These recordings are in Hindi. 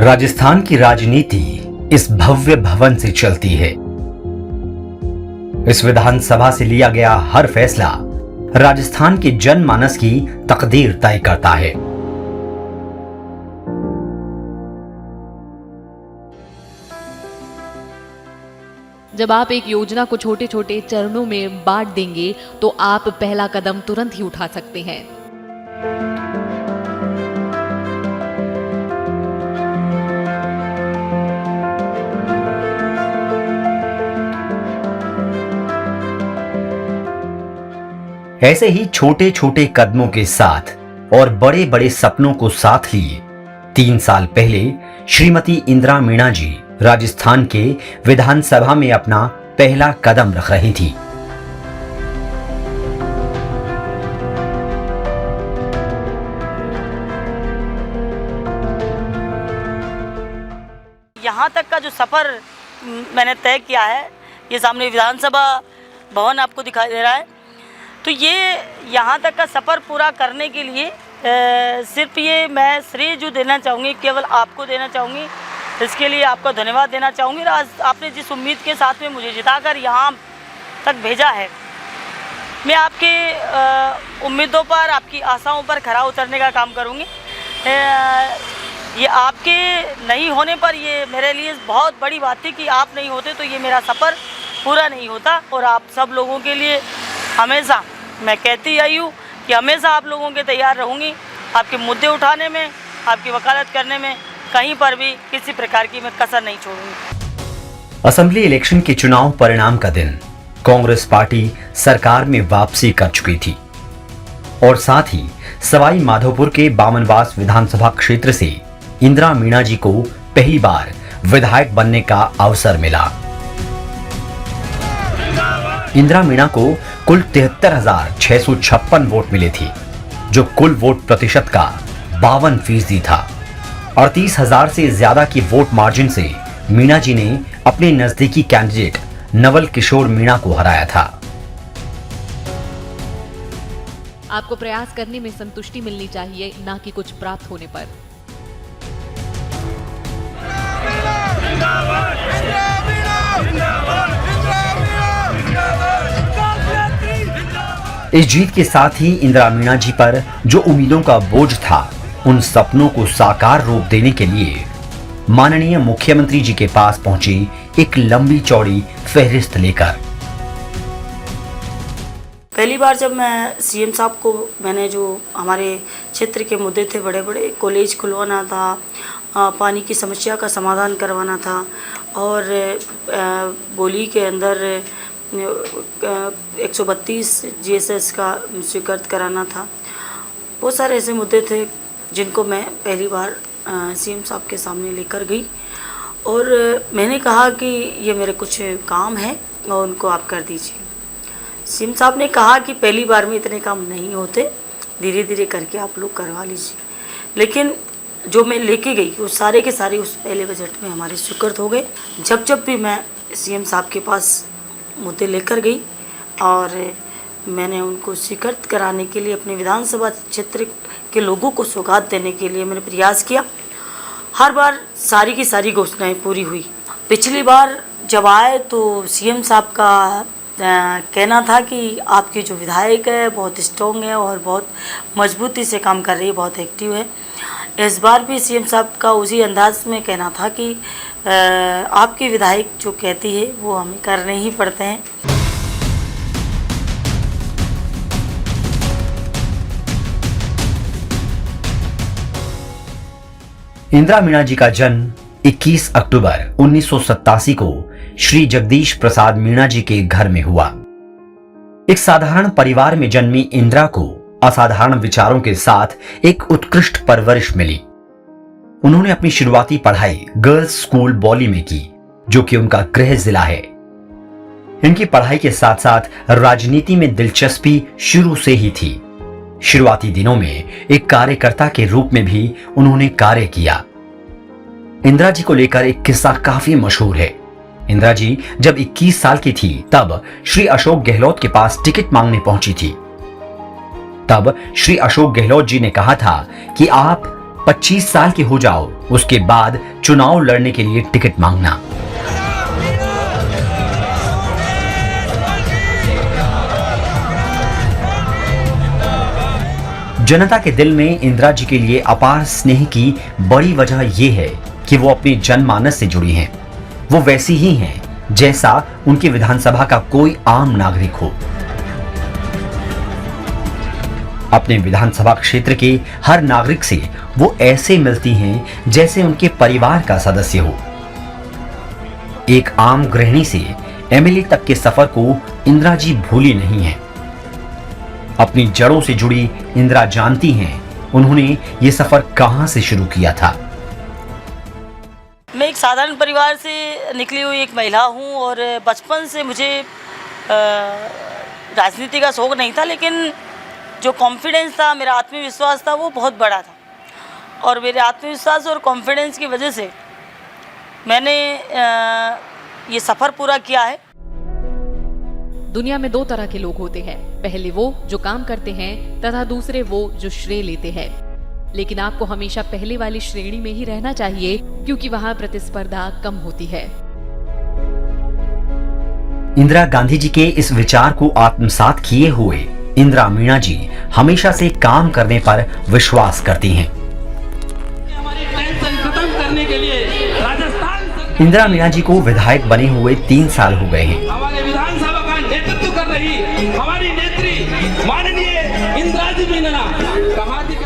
राजस्थान की राजनीति इस भव्य भवन से चलती है। इस विधानसभा से लिया गया हर फैसला राजस्थान के जनमानस की तकदीर तय करता है। जब आप एक योजना को छोटे छोटे चरणों में बांट देंगे तो आप पहला कदम तुरंत ही उठा सकते हैं। ऐसे ही छोटे छोटे कदमों के साथ और बड़े बड़े सपनों को साथ लिए 3 साल पहले श्रीमती इंदिरा मीणा जी राजस्थान के विधानसभा में अपना पहला कदम रख रही थी। यहाँ तक का जो सफ़र मैंने तय किया है, ये सामने विधानसभा भवन आपको दिखाई दे रहा है, तो ये यहाँ तक का सफ़र पूरा करने के लिए सिर्फ ये मैं श्रेय जो देना चाहूँगी केवल आपको देना चाहूँगी। इसके लिए आपका धन्यवाद देना चाहूँगी। आज आपने जिस उम्मीद के साथ में मुझे जिताकर यहाँ तक भेजा है, मैं आपकी उम्मीदों पर, आपकी आशाओं पर खरा उतरने का काम करूँगी। ये आपके नहीं होने पर ये मेरे लिए बहुत बड़ी बात थी कि आप नहीं होते तो ये मेरा सफ़र पूरा नहीं होता। और आप सब लोगों के लिए हमेशा मैं कहती आई हूँ कि हमेशा आप लोगों के तैयार रहूँगी, आपके मुद्दे उठाने में, आपकी वकालत करने में कहीं पर भी किसी प्रकार की मैं कसर नहीं छोड़ूंगी। असेंबली इलेक्शन के चुनाव परिणाम का दिन कांग्रेस पार्टी सरकार में वापसी कर चुकी थी और साथ ही सवाई माधोपुर के बामनवास विधानसभा क्षेत्र से इंदिरा मीणा जी को पहली बार विधायक बनने का अवसर मिला। इंदिरा मीणा को कुल 73,656 वोट मिले थे, जो कुल वोट प्रतिशत का 52% था। 38,000 से ज्यादा की वोट मार्जिन से मीणा जी ने अपने नजदीकी कैंडिडेट नवल किशोर मीणा को हराया था। आपको प्रयास करने में संतुष्टि मिलनी चाहिए, ना कि कुछ प्राप्त होने पर। इस जीत के साथ ही इंदिरा मीणा जी पर जो उम्मीदों का बोझ था, उन सपनों को साकार रूप देने के लिए माननीय मुख्यमंत्री जी के पास पहुंची एक लंबी चौड़ी फहरिस्त लेकर। पहली बार जब मैं सीएम साहब को मैंने जो हमारे क्षेत्र के मुद्दे थे, बड़े बड़े कॉलेज खुलवाना था, पानी की समस्या का समाधान करवाना था और बोली के अंदर 132 जीएसएस का स्वीकृत कराना था। बहुत सारे ऐसे मुद्दे थे जिनको मैं पहली बार सीएम साहब के सामने लेकर गई और मैंने कहा कि ये मेरे कुछ काम हैं और उनको आप कर दीजिए। सीएम साहब ने कहा कि पहली बार में इतने काम नहीं होते, धीरे धीरे करके आप लोग करवा लीजिए। लेकिन जो मैं लेके गई वो सारे के सारे उस पहले बजट में हमारे स्वीकृत हो गए। जब भी मैं सीएम साहब के पास मुद्दे लेकर गई और मैंने उनको स्वीकृत कराने के लिए अपने विधानसभा क्षेत्र के लोगों को सौगात देने के लिए मैंने प्रयास किया। हर बार सारी की सारी घोषणाएं पूरी हुई। पिछली बार जब आए तो सीएम साहब का कहना था कि आपके जो विधायक है बहुत स्ट्रॉन्ग है और बहुत मजबूती से काम कर रही है, बहुत एक्टिव है। इस बार भी सीएम साहब का उसी अंदाज में कहना था कि आपके विधायक जो कहती है वो हमें करने ही पड़ते हैं। इंदिरा मीणा जी का जन्म 21 अक्टूबर 1987 को श्री जगदीश प्रसाद मीणा जी के घर में हुआ। एक साधारण परिवार में जन्मी इंदिरा को असाधारण विचारों के साथ एक उत्कृष्ट परवरिश मिली। उन्होंने अपनी शुरुआती पढ़ाई गर्ल्स स्कूल बौली में की, जो कि उनका गृह जिला है। इनकी पढ़ाई के साथ साथ राजनीति में दिलचस्पी शुरू से ही थी। शुरुआती दिनों में एक कार्यकर्ता के रूप में भी उन्होंने कार्य किया। इंदिरा जी को लेकर एक किस्सा काफी मशहूर है। इंदिरा जी जब 21 साल की थी तब श्री अशोक गहलोत के पास टिकट मांगने पहुंची थी। तब श्री अशोक गहलोत जी ने कहा था कि आप 25 साल के हो जाओ, उसके बाद चुनाव लड़ने के लिए टिकट मांगना। जनता के दिल में इंदिरा जी के लिए अपार स्नेह की बड़ी वजह यह है कि वो अपने जनमानस से जुड़ी हैं। वो वैसी ही हैं जैसा उनकी विधानसभा का कोई आम नागरिक हो। अपने विधानसभा क्षेत्र के हर नागरिक से वो ऐसे मिलती हैं जैसे उनके परिवार का सदस्य हो। एक आम गृहिणी से एमएलए तक के सफर को इंदिरा जी भूली नहीं हैं। अपनी जड़ों से जुड़ी इंदिरा जानती हैं उन्होंने ये सफर कहां से शुरू किया था। मैं एक साधारण परिवार से निकली हुई एक महिला हूं और बचपन से मुझे राजनीति का शौक नहीं था, लेकिन जो कॉन्फिडेंस था, मेरा आत्मविश्वास था, वो बहुत बड़ा था। और मेरे आत्मविश्वास और कॉन्फिडेंस की वजह से मैंने ये सफ़र पूरा किया है। दुनिया में दो तरह के लोग होते हैं, पहले वो जो काम करते हैं तथा दूसरे वो जो श्रेय लेते हैं। लेकिन आपको हमेशा पहले वाली श्रेणी में ही रहना चाहिए, क्योंकि वहां प्रतिस्पर्धा कम होती है। इंदिरा गांधी जी के इस विचार को आत्मसात किए हुए इंदिरा मीणा जी हमेशा से काम करने पर विश्वास करती हैं। हमारी टेंशन खत्म करने के लिए राजस्थान इंदिरा मीणा जी को विधायक बने हुए 3 साल हो गए हैं। हमारे विधानसभा का नेतृत्व कर रही हमारी नेत्री माननीय इंदिरा जी मीणा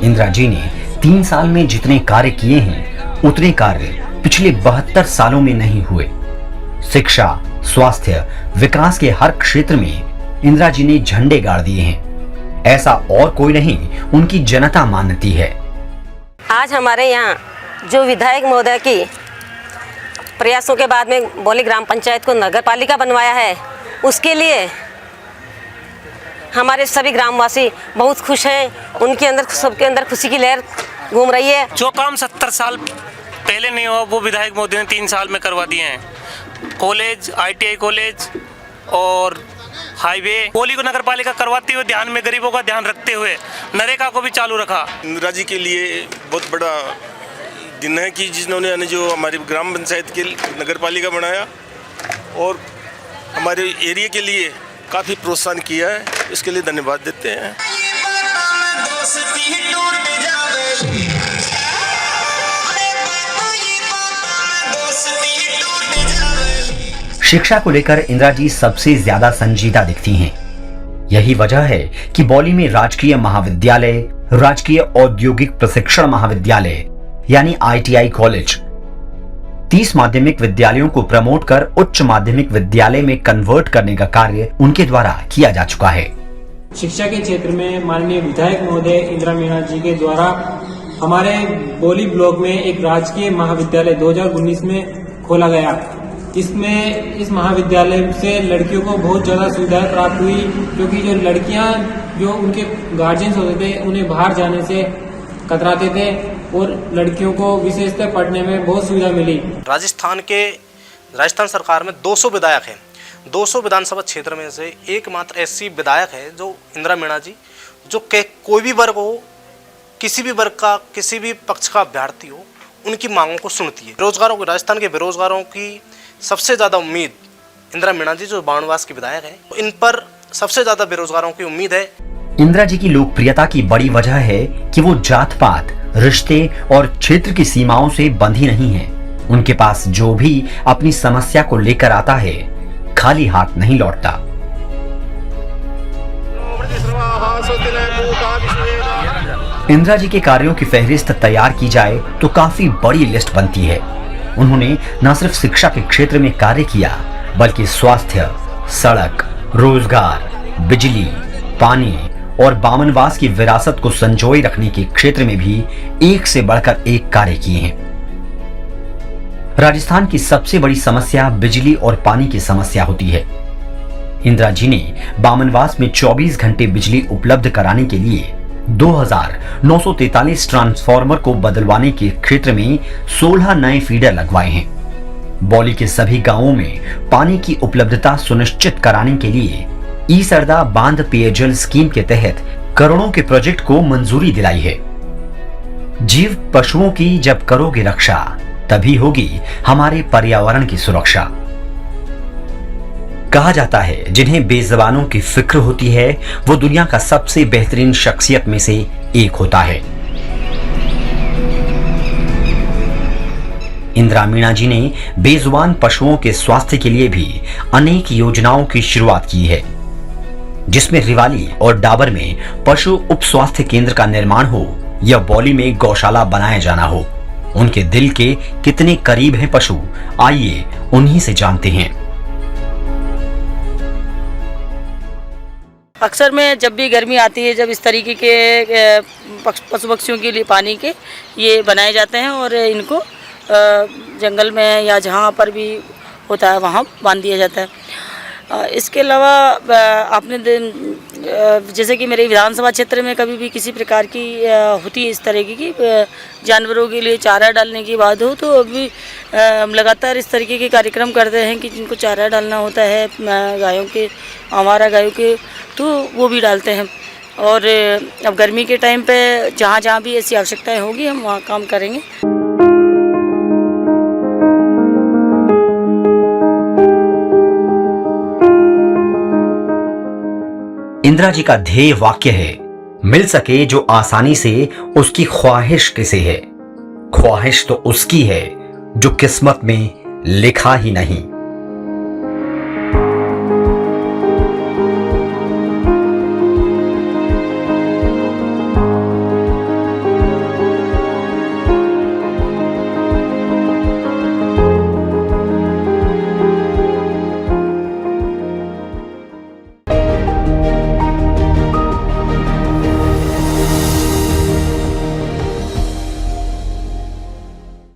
इंदिरा जी ने 3 साल में जितने कार्य किए हैं उतने कार्य पिछले 72 सालों में नहीं हुए। शिक्षा, स्वास्थ्य, विकास के हर क्षेत्र में इंदिरा जी ने झंडे गाड़ दिए हैं। ऐसा और कोई नहीं उनकी जनता मानती है। आज हमारे यहाँ जो विधायक महोदय की प्रयासों के बाद में बौली ग्राम पंचायत को नगर पालिका बनवाया है, उसके लिए हमारे सभी ग्रामवासी बहुत खुश हैं। उनके अंदर, सबके अंदर खुशी की लहर घूम रही है। जो काम 70 साल पहले नहीं हुआ वो विधायक मोदी ने 3 साल में करवा दिए हैं। कॉलेज, ITI कॉलेज और हाईवे, बौली को नगर पालिका करवाते हुए ध्यान में गरीबों का ध्यान रखते हुए नरेगा को भी चालू रखा। इंदिरा जी के लिए बहुत बड़ा दिन है कि जिन्होंने जो हमारी ग्राम पंचायत के नगर पालिका बनाया और हमारे एरिया के लिए काफ़ी प्रोत्साहन किया है, इसके लिए धन्यवाद देते हैं। शिक्षा को लेकर इंदिरा जी सबसे ज्यादा संजीदा दिखती हैं। यही वजह है कि बौली में राजकीय महाविद्यालय, राजकीय औद्योगिक प्रशिक्षण महाविद्यालय यानी ITI कॉलेज, 30 माध्यमिक विद्यालयों को प्रमोट कर उच्च माध्यमिक विद्यालय में कन्वर्ट करने का कार्य उनके द्वारा किया जा चुका है। शिक्षा के क्षेत्र में माननीय विधायक महोदय इंदिरा मीणा जी के द्वारा हमारे बौली ब्लॉक में एक राजकीय महाविद्यालय 2019 में खोला गया। इसमें इस महाविद्यालय से लड़कियों को बहुत ज्यादा सुविधाएं प्राप्त हुई, क्योंकि जो लड़कियां जो उनके गार्जियंस होते थे उन्हें बाहर जाने से कतराते थे और लड़कियों को विशेषकर पढ़ने में बहुत सुविधा मिली। राजस्थान सरकार में 200 विधायक हैं। 200 विधानसभा क्षेत्र में से एकमात्र ऐसी विधायक है जो इंदिरा मीणा जी, जो कोई भी वर्ग हो, किसी भी वर्ग का, किसी भी पक्ष का अभ्यर्थी हो, उनकी मांगों को सुनती है। बेरोजगारों को, राजस्थान के बेरोजगारों की सबसे ज़्यादा उम्मीद इंदिरा मीणा जी जो बाणवास की विधायक है, इन पर सबसे ज़्यादा बेरोजगारों की उम्मीद है। इंदिरा जी की लोकप्रियता की बड़ी वजह है कि वो जात पात, रिश्ते और क्षेत्र की सीमाओं से बंधी नहीं हैं। उनके पास जो भी अपनी समस्या को लेकर आता है, खाली हाथ नहीं लौटता। इंदिरा जी के कार्यों की फहरिस्त तैयार की जाए तो काफी बड़ी लिस्ट बनती है। उन्होंने न सिर्फ शिक्षा के क्षेत्र में कार्य किया, बल्कि स्वास्थ्य, सड़क, रोजगार, बिजली, पानी और बामनवास की विरासत को संजोए रखने के क्षेत्र में भी एक से बढ़कर एक कार्य किए हैं। राजस्थान की सबसे बड़ी समस्या बिजली और पानी की समस्या होती है। इंदिरा जी ने बामनवास में 24 घंटे बिजली उपलब्ध कराने के लिए 2943 ट्रांसफार्मर को बदलवाने के क्षेत्र में 16 नए फीडर लगवाए हैं। बौली के सभी गांवों में पानी की उपलब्धता सुनिश्चित कराने के लिए ई सरदा बांध पेयजल स्कीम के तहत करोड़ों के प्रोजेक्ट को मंजूरी दिलाई है। जीव पशुओं की जब करोगे रक्षा, तभी होगी हमारे पर्यावरण की सुरक्षा। कहा जाता है जिन्हें बेज़बानों की फिक्र होती है वो दुनिया का सबसे बेहतरीन शख्सियत में से एक होता है। इंदिरा मीणा जी ने बेजुबान पशुओं के स्वास्थ्य के लिए भी अनेक योजनाओं की शुरुआत की है, जिसमें रिवाली और डाबर में पशु उप स्वास्थ्य केंद्र का निर्माण हो या बौली में गौशाला बनाया जाना हो। उनके दिल के कितने करीब हैं पशु, आइए उन्हीं से जानते हैं। अक्सर में जब भी गर्मी आती है, जब इस तरीके के पशु पक्षियों के लिए पानी के ये बनाए जाते हैं और इनको जंगल में या जहाँ पर भी होता है वहाँ बांध दिया जाता है। इसके अलावा आपने जैसे कि मेरे विधानसभा क्षेत्र में कभी भी किसी प्रकार की होती है इस तरीके की जानवरों के लिए चारा डालने की बात हो, तो अभी हम लगातार इस तरीके के कार्यक्रम करते हैं कि जिनको चारा डालना होता है गायों के, आवारा गायों के, तो वो भी डालते हैं। और अब गर्मी के टाइम पे जहाँ जहाँ भी ऐसी आवश्यकताएं होगी हम वहाँ काम करेंगे। इंदिरा जी का ध्येय वाक्य है, मिल सके जो आसानी से उसकी ख्वाहिश किसे है। ख्वाहिश तो उसकी है जो किस्मत में लिखा ही नहीं।